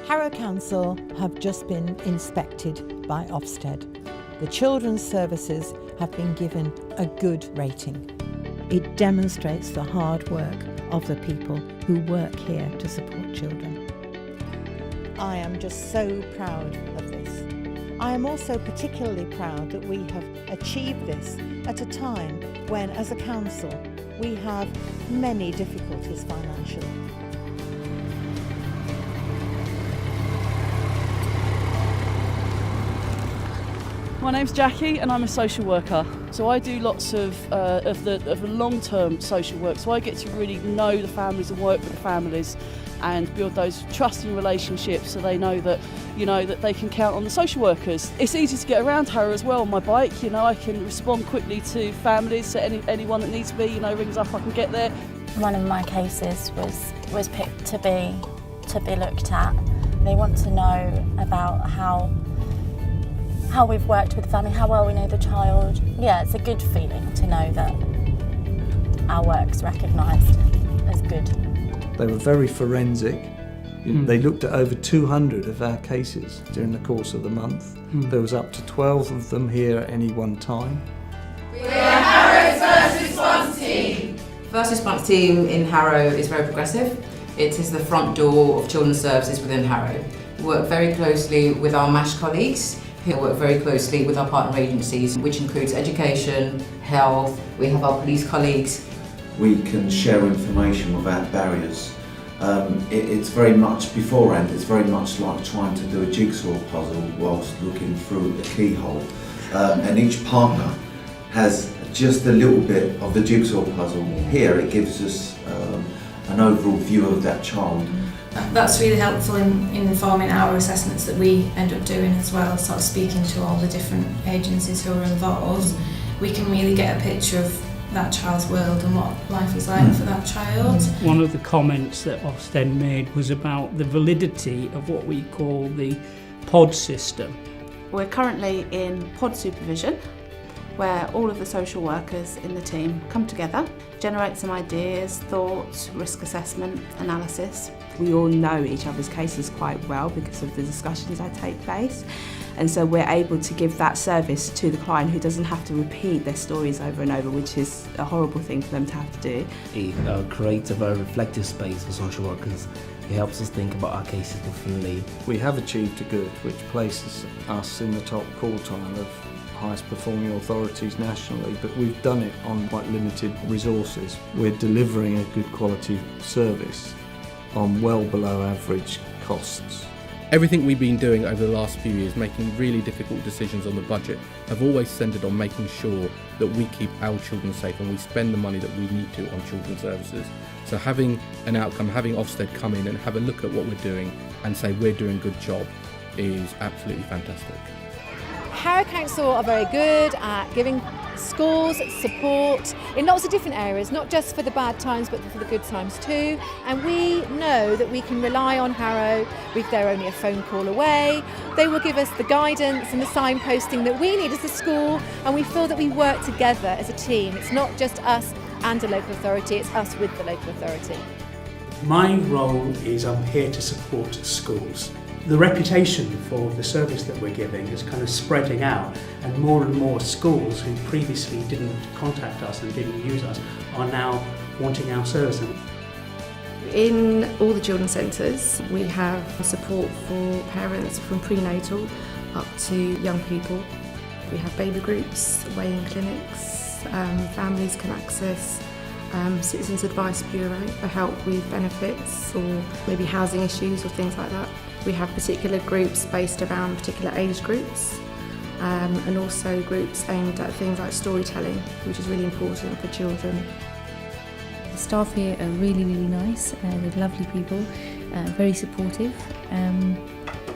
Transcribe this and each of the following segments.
Harrow Council have just been inspected by Ofsted. The children's services have been given a good rating. It demonstrates the hard work of the people who work here to support children. I am just so proud of this. I am also particularly proud that we have achieved this at a time when, as a council, we have many difficulties financially. My name's Jackie and I'm a social worker. So I do lots of the long-term social work. So I get to really know the families and work with the families and build those trusting relationships so they know that, that they can count on the social workers. It's easy to get around Harrow as well on my bike. I can respond quickly to families, so anyone that needs me, rings up, I can get there. One of my cases was picked to be looked at. They want to know about how we've worked with the family, how well we know the child. Yeah, it's a good feeling to know that our work's recognised as good. They were very forensic. They looked at over 200 of our cases during the course of the month. There was up to 12 of them here at any one time. We are Harrow's First Response Team. First Response Team in Harrow is very progressive. It is the front door of children's services within Harrow. We work very closely with our MASH colleagues, who work very closely with our partner agencies, which includes education, health. We have our police colleagues. We can share information without barriers. It's very much, beforehand, it's very much like trying to do a jigsaw puzzle whilst looking through a keyhole. And each partner has just a little bit of the jigsaw puzzle. Here it gives us an overall view of that child. That's really helpful in informing our assessments that we end up doing as well, sort of speaking to all the different agencies who are involved. We can really get a picture of that child's world and what life is like for that child. One of the comments that Ofsted made was about the validity of what we call the pod system. We're currently in pod supervision, where all of the social workers in the team come together, generate some ideas, thoughts, risk assessment, analysis. We all know each other's cases quite well because of the discussions that take place, and so we're able to give that service to the client who doesn't have to repeat their stories over and over, which is a horrible thing for them to have to do. It creates a very reflective space for social workers. It helps us think about our cases differently. We have achieved a good, which places us in the top quartile of highest performing authorities nationally, but we've done it on quite limited resources. We're delivering a good quality service on well below average costs. Everything we've been doing over the last few years, making really difficult decisions on the budget, have always centred on making sure that we keep our children safe and we spend the money that we need to on children's services. So having an outcome, having Ofsted come in and have a look at what we're doing and say we're doing a good job is absolutely fantastic. Harrow Council are very good at giving schools support in lots of different areas, not just for the bad times but for the good times too. And we know that we can rely on Harrow. They're only a phone call away. They will give us the guidance and the signposting that we need as a school, and we feel that we work together as a team. It's not just us and a local authority, it's us with the local authority. My role is I'm here to support schools. The reputation for the service that we're giving is kind of spreading out, and more schools who previously didn't contact us and didn't use us are now wanting our service. In all the children's centres we have support for parents from prenatal up to young people. We have baby groups, weighing clinics, families can access Citizens Advice Bureau for help with benefits or maybe housing issues or things like that. We have particular groups based around particular age groups and also groups aimed at things like storytelling, which is really important for children. The staff here are really nice, they're lovely people, very supportive, and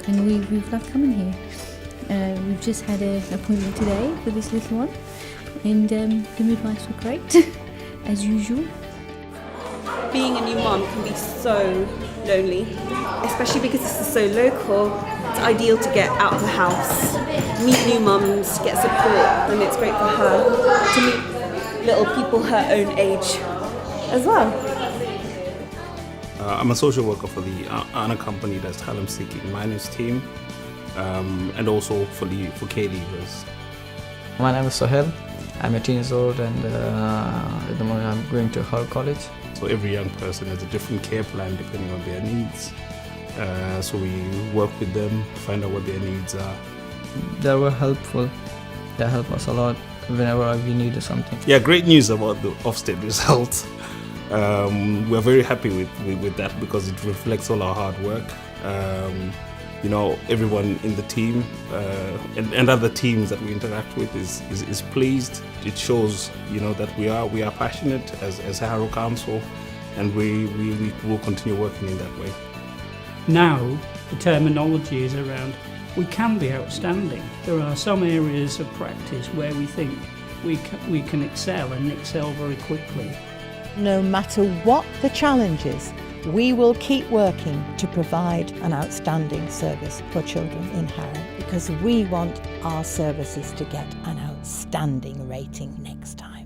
we've loved coming here. We've just had an appointment today for this little one, and the midwives were great, as usual. Being a new mum can be so lonely, especially because this is so local. It's ideal to get out of the house, meet new mums, get support, and it's great for her to meet little people her own age as well. I'm a social worker for the unaccompanied asylum seeking minors team, and also for care leavers. My name is Sohel. I'm 18 years old, and at the moment I'm going to Harrow College. So every young person has a different care plan depending on their needs. So we work with them, find out what their needs are. They were helpful. They help us a lot whenever we needed something. Yeah, great news about the Ofsted results. We're very happy with that because it reflects all our hard work. Everyone in the team and other teams that we interact with is pleased. It shows, that we are passionate as Harrow Council, and we will continue working in that way. Now the terminology is around we can be outstanding. There are some areas of practice where we think we can excel and excel very quickly. No matter what the challenges, we will keep working to provide an outstanding service for children in Harrow, because we want our services to get an outstanding rating next time.